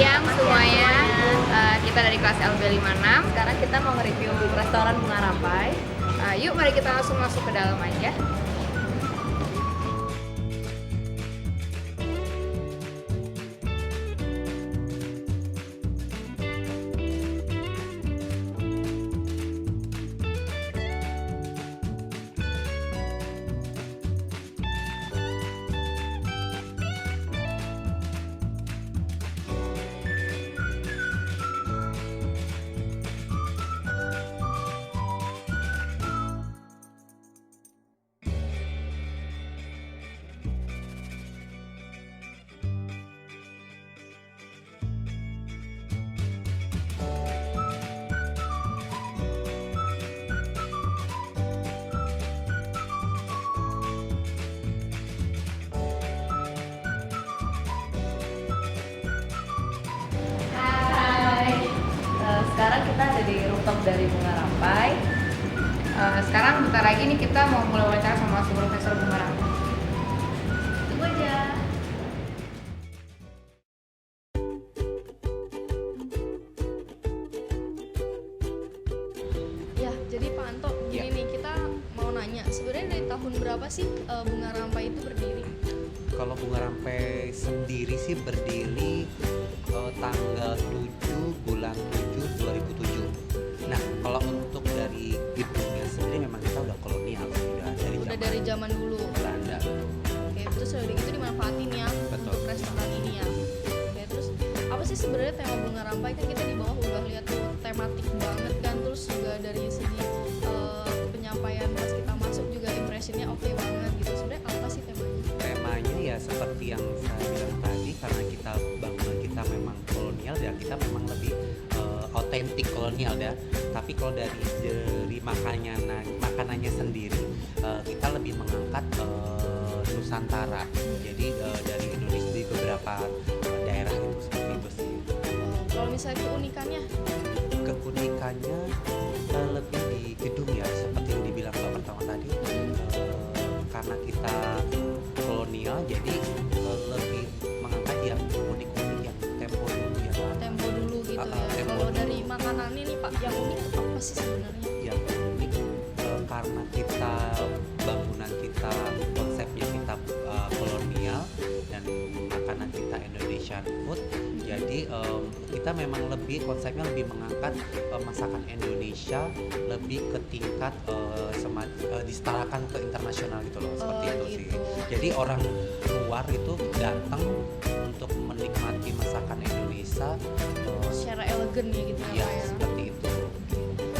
siang semuanya. Kita dari kelas LB56. Sekarang kita mau nge-review restoran Bunga Rampai. Yuk mari kita langsung masuk ke dalam aja. Sekarang kita ada di rooftop dari Bunga Rampai. Sekarang bentar lagi nih kita mau mulai wawancara sama Profesor Bunga Rampai. Tunggu aja. Ya, jadi Pak Anto, gini nih, kita mau nanya, sebenarnya dari tahun berapa sih Bunga Rampai itu berdiri? Kalau Bunga Rampai sendiri sih berdiri tanggal 7 bulan 7 2007. Nah, kalau untuk dari gedungnya sendiri memang kita udah kolonial, udah Dari zaman dulu. Belanda. Oke, terus udah gitu dimanfaatin ya Betul. untuk restoran ini ya. Oke, terus apa sih sebenarnya tema Bunga Rampai? Kan kita di bawah udah lihat tuh tematik banget kan, terus juga dari segi penyampaian pas kita masuk juga impressionnya oke banget gitu. Sebenarnya apa sih temanya? Temanya ya seperti yang saya bilang tadi, karena kita bangunan kita memang kolonial ya, kita memang lebih otentik kolonial ya. Tapi kalau dari makanannya sendiri kita lebih mengangkat Nusantara. Jadi dari Indonesia di beberapa daerah itu seperti itu sih. Kalau misalnya keunikannya, Keunikannya lebih di gedung ya, seperti yang dibilang Mbak pertama tadi. Karena kita kolonial, jadi lebih mengangkat yang unik-unik, yang tempo dulu ya. tempo dulu gitu ya. Tempo Kalau dulu. dari makanannya nih Pak, yang unik itu apa sih sebenarnya? Yang unik karena kita bangunan kita konsepnya kita kolonial dan makanan kita Indonesian food, jadi kita memang lebih konsepnya lebih mengangkat masakan Indonesia lebih ke tingkat disetarakan ke internasional gitu loh, seperti itu sih. Gitu. Jadi orang luar itu datang untuk menikmati masakan Indonesia Secara elegan ya gitu ya, Pak ya. seperti itu.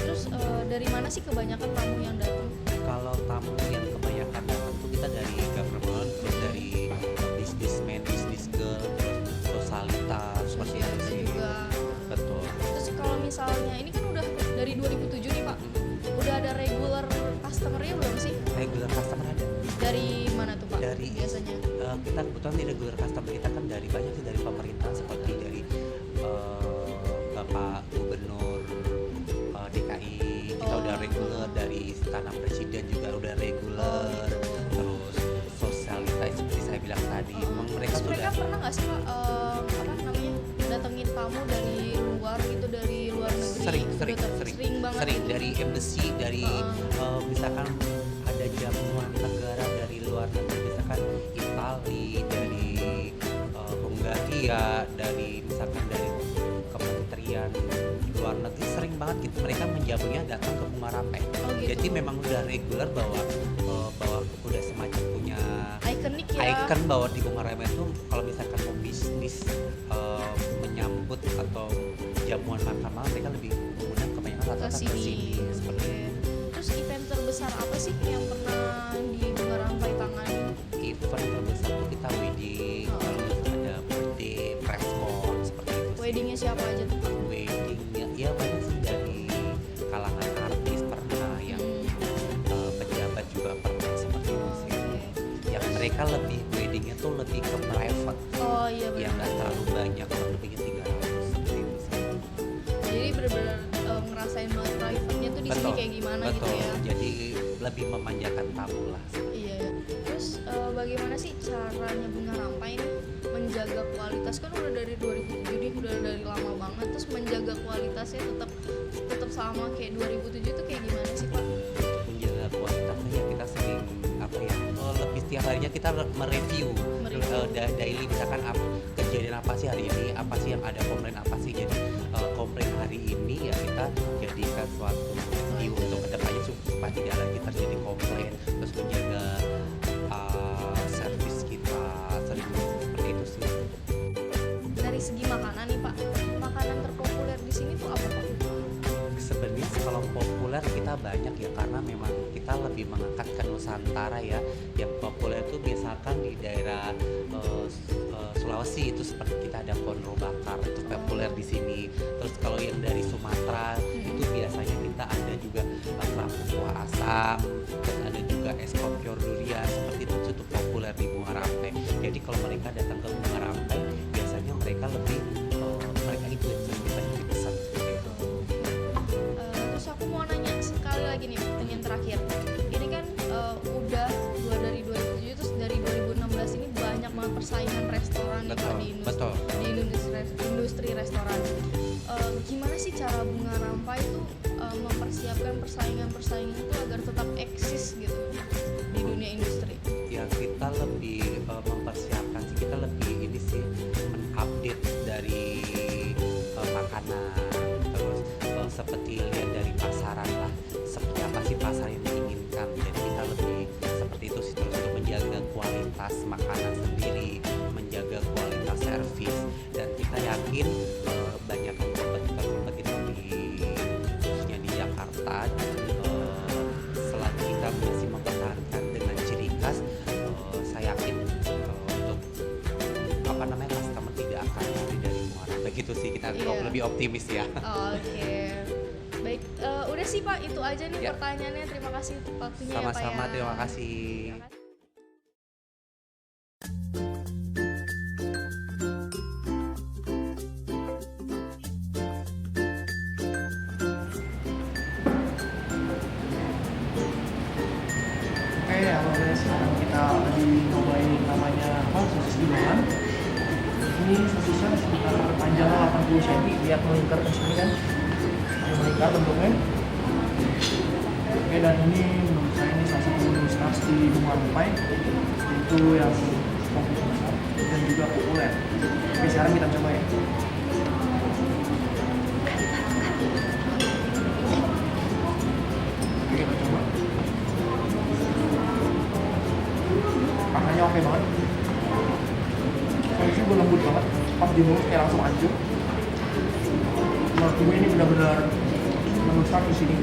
Terus dari mana sih kebanyakan tamu yang datang? Kalau tamu yang kebanyakan datang tuh kita dari government, terus dari businessman, business girl, terus sosialitas, seperti itu Sosial sih. juga. Betul. Terus kalau misalnya ini kan udah dari 2007 nih Pak, udah ada regular customer-nya belum sih? Regular customer ada. Dari mana tuh Pak? Dari Biasanya. Kita kebetulan di regular customer kita kan dari banyak sih, dari pemerintah seperti dari Bapak Gubernur DKI kita udah regular, dari Istana Presiden juga udah regular, terus sosialitas seperti saya bilang tadi. Memang mereka Terus mereka sudah pernah nggak sih Pak, apa namanya, datengin tamu dari luar gitu, dari luar negeri? sering Sering banget. sering gitu. dari embassy, dari misalkan ada jamuan negara dari luar negeri, misalkan Itali, dari Hungaria, dari misalkan dari Kementerian Luar Negeri, sering banget gitu mereka menjamunya datang ke Bunga Rampai. Oh, gitu. Jadi memang udah reguler bahwa udah semacam punya Ikonik ya. icon bahwa di Bunga Rampai itu kalau misalkan mau bisnis menyambut atau jamuan makan malam, mereka lebih menggunakan kebanyakan Ke rata-rata ke sini seperti Oke. itu. Terus event terbesar apa sih yang pernah di Bunga Rampai tangani? Event terbesar itu kita wedding, lalu ada birthday, press con, seperti itu sih. Weddingnya siapa aja tuh Pak? Weddingnya ya banyak sih, dari kalangan artis pernah, yang pejabat juga pernah, seperti itu sih. Yang mereka lebih weddingnya tuh lebih ke private, Oh iya yang benar. nggak terlalu banyak, kurang lebihnya 300 seperti itu sih. Jadi benar-benar ngerasain banget private-nya tuh di sini kayak gimana betul. gitu ya. Jadi lebih memanjakan tamu lah. Iya. Terus bagaimana sih caranya Bunga Rampai nih menjaga kualitas kan udah dari 2007 nih, udah dari lama banget, terus menjaga kualitasnya tetap sama kayak 2007 itu kayak gimana sih Pak? Menjaga kualitasnya ya kita sering lebih setiap harinya kita mereview daily, misalkan kejadian apa sih hari ini, apa sih yang ada, komplain apa sih, jadi komplain hari ini ya kita jadikan suatu view untuk kedepannya supaya tidak lagi terjadi komplain, terus menjaga servis kita sering seperti itu sih. Dari segi makanan nih Pak, makanan terpopuler di sini tuh apa Pak? Sebenarnya kalau populer kita banyak ya, karena memang kita lebih mengangkat ke Nusantara ya. Yang populer itu biasakan di daerah Sulawesi itu seperti kita ada konro bakar itu populer di sini. Terus kalau yang dari Sumatera itu biasanya kita ada juga kerupuk kuah asam, terus ada juga es kopior durian, seperti itu populer di Bunga Rampai. Jadi kalau mereka datang ke Bunga Rampai biasanya mereka lebih mereka itu yang sering kita pesan seperti itu. Terus aku mau nanya sekali lagi nih, pertanyaan terakhir. Ini kan udah dari 2007 terus dari 2016 ini banyak banget persaingan restoran nih Pak, di industri restoran. Gimana sih cara Bunga Rampai itu mempersiapkan persaingan itu agar tetap eksis gitu di dunia industri? Ya kita lebih mempersiapkan sih, kita lebih ini sih mengupdate dari makanan, terus seperti lihat dari pasaran lah, seperti apa sih pasar yang diinginkan. Jadi kita lebih seperti itu sih, terus untuk menjaga kualitas makanan sendiri, menjaga kualitas servis, dan kita yakin banyak kompetitor khususnya di Jakarta, selagi kita masih mempertahankan dengan ciri khas, saya yakin untuk customer tidak akan lari dari Muara. Begitu sih, kita lebih optimis ya. Oke. Baik, udah sih Pak, itu aja nih pertanyaannya. Terima kasih untuk waktunya ya Pak ya. Sama-sama, terima kasih. Halo guys, sekarang kita lagi nyobain namanya sosis gilingan. Ini sosisnya sekitar panjangnya 80 cm, lihat melingkar ke sini kan, melingkar bentuknya. Oke, dan ini menurut saya ini salah satu menu stars di Bunga Rampai, itu yang fokus besar dan juga populer. Oke, sekarang kita coba ya. Oke, kita coba. Rasanya oke banget. Soalnya gue lembut banget, pas di mulut kayak langsung hancur. Menurut gue ini benar-benar menu start di sini.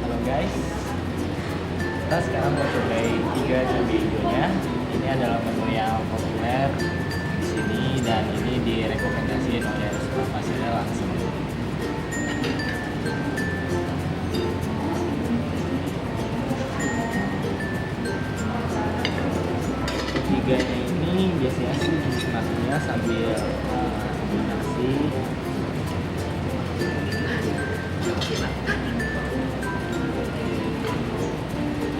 Halo guys, kita sekarang mau cobain 3 cabai hijaunya. Ini adalah menu yang populer di sini dan ini direkomendasiin oleh restoran pasirnya langsung. Tiganya ini biasanya sih dinikmatinya sambil nasi.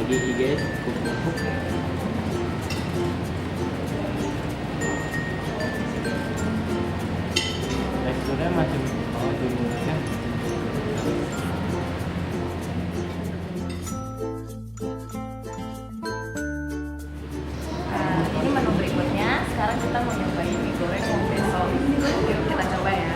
Jadi iga cukup empuk. Teksturnya macam di mulutnya. Ini menu berikutnya. Sekarang kita mau nyobain mie goreng Mombeso. Yuk kita coba ya.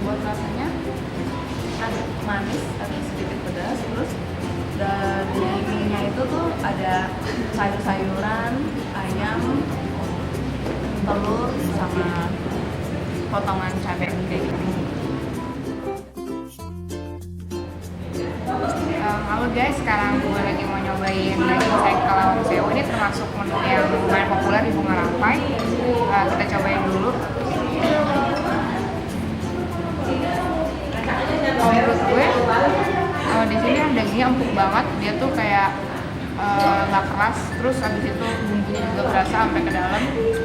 Buat rasanya agak manis, agak sedikit pedas, terus dari mie-nya itu tuh ada sayur-sayuran, ayam, telur, sama potongan cabai kayak gini. Halo guys, sekarang gue lagi mau nyobain daging sengkel lawang sewu. Ini termasuk menu yang lumayan populer di Bunga Rampai. Kita cobain dulu. Menurut gue di sini yang dagingnya empuk banget. Dia tuh kayak nggak keras, terus abis itu bumbunya juga berasa sampai ke dalam,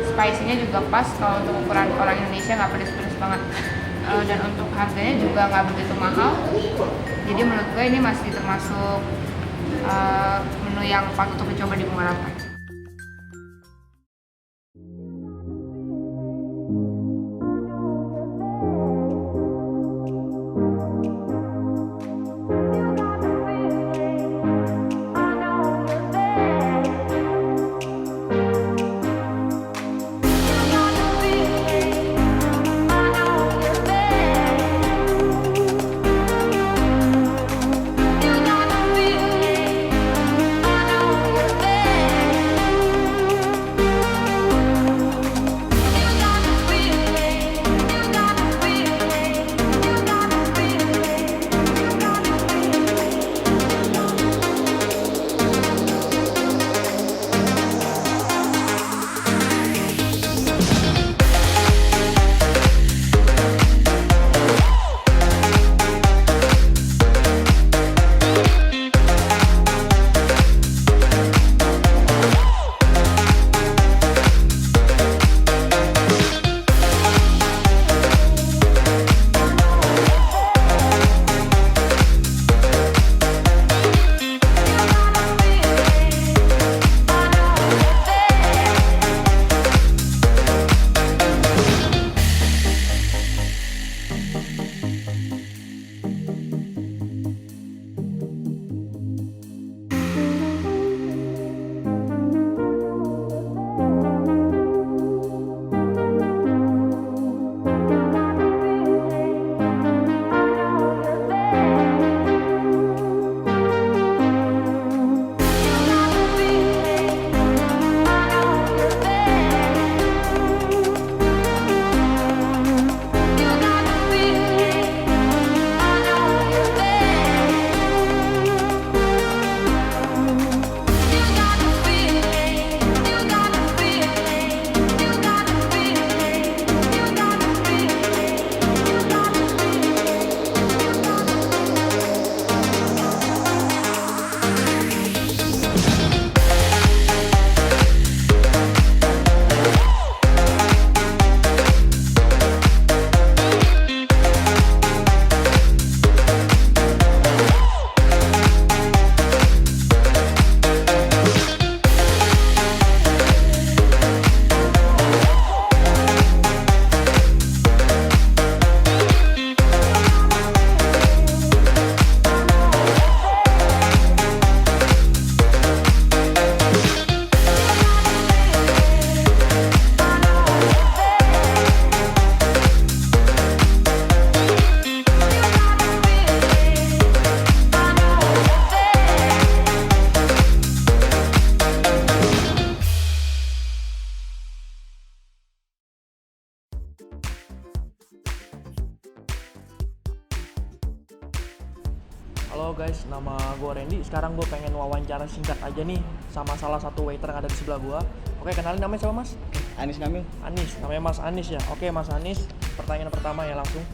spicy-nya juga pas. Kalau untuk ukuran orang Indonesia nggak pedes-pedes banget. Dan untuk harganya juga nggak begitu mahal, jadi menurut gue ini masih termasuk menu yang patut untuk dicoba di Bunga Rampai. Halo guys, nama gue Randy. Sekarang gue pengen wawancara singkat aja nih sama salah satu waiter yang ada di sebelah gue. Oke, kenalin namanya siapa mas? Anis Kamil. Anis, namanya Mas Anis ya. Oke Mas Anis, pertanyaan pertama ya langsung.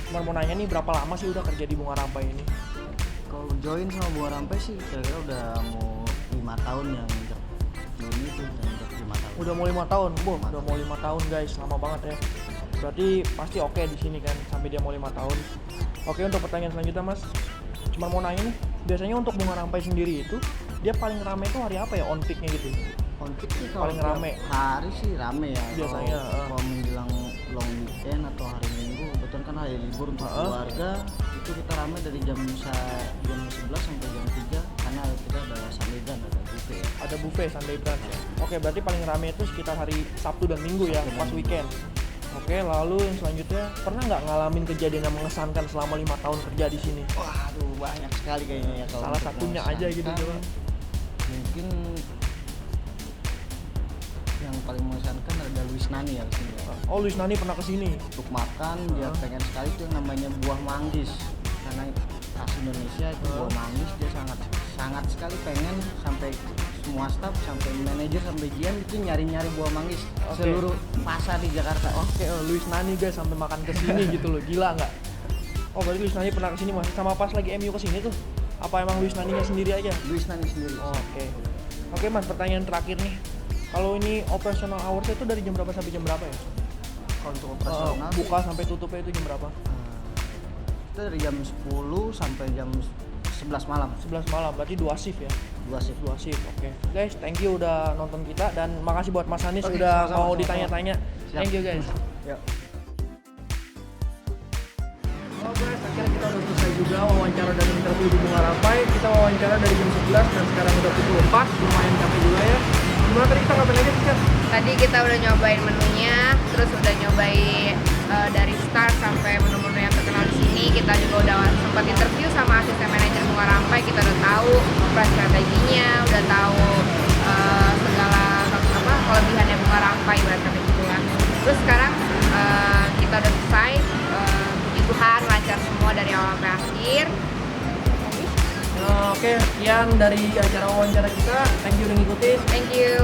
Cuma mau nanya nih, berapa lama sih udah kerja di Bunga Rampai ini? Kalau join sama Bunga Rampai sih kira-kira udah mau 5 tahun ya, nginjak join itu nginjak 5 tahun. Udah mau 5 tahun, udah mau 5 tahun guys, lama banget ya. Berarti pasti oke di sini kan, sampai dia mau 5 tahun. Oke, untuk pertanyaan selanjutnya mas, cuma mau nanya nih, biasanya untuk Bunga Rampai sendiri itu dia paling rame itu hari apa ya, on peak-nya gitu? On peak sih kalau Paling rame. hari sih rame ya. Biasanya, kalau menjelang long weekend atau hari Minggu, kebetulan kan hari libur untuk keluarga, itu kita rame dari jam 11 sampai jam 3 karena kita ada Sunday brunch, ada buffet ya. Ada buffet Sunday brunch ya. Oke, berarti paling rame itu sekitar hari Sabtu dan Minggu ya, pas weekend. Oke, lalu yang selanjutnya, pernah nggak ngalamin kejadian yang mengesankan selama 5 tahun kerja di sini? Waduh, banyak sekali kayaknya ya kalau Salah untuk satunya aja gitu coba. Mungkin yang paling mengesankan ada Luis Nani ya di sini ya. Oh, Luis Nani pernah kesini. Untuk makan dia pengen sekali itu yang namanya buah manggis, karena khas Indonesia itu buah manggis, dia sangat sekali pengen, sampai semua staff, sampai manajer, sampai GM itu nyari-nyari buah manggis seluruh pasar di Jakarta. Oke, Luis Nani guys sampai makan kesini gitu loh, gila nggak? Oh, berarti Luis Nani pernah kesini mas, sama pas lagi MU kesini tuh? Apa emang Luis Naninya sendiri aja? Luis Nani sendiri. Oh, Oke Mas, pertanyaan terakhir nih. Kalau ini operational hours itu dari jam berapa sampai jam berapa ya? Kalau untuk operasional Buka sampai tutupnya itu jam berapa? itu dari jam 10 sampai jam 11 malam. 11 malam, berarti 2 shift ya? 2 shift. 2 shift, oke. Guys, thank you udah nonton kita dan makasih buat Mas Anis Oke, udah sama-sama, mau sama-sama. ditanya-tanya. Siap. Thank you guys. Ya. Oh guys, akhirnya kita udah selesai juga wawancara dan interview di Bunga Rampai. Kita wawancara dari jam 11 dan sekarang udah pukul 4, lumayan capek juga ya. Gimana tadi kita ngapain aja sih, Kak? Tadi kita udah nyobain menunya, terus udah nyobain dari start sampai menu-menu yang terkenal di sini. Kita juga udah sempat interview sama asisten manajer Bunga Rampai. Kita udah tahu price strateginya, udah tahu segala kelebihannya Bunga Rampai buat kami gitu lah. Terus sekarang kita udah selesai, puji Tuhan lancar semua dari awal sampai akhir. Oke, sekian dari acara wawancara kita. Thank you udah ngikutin. Thank you.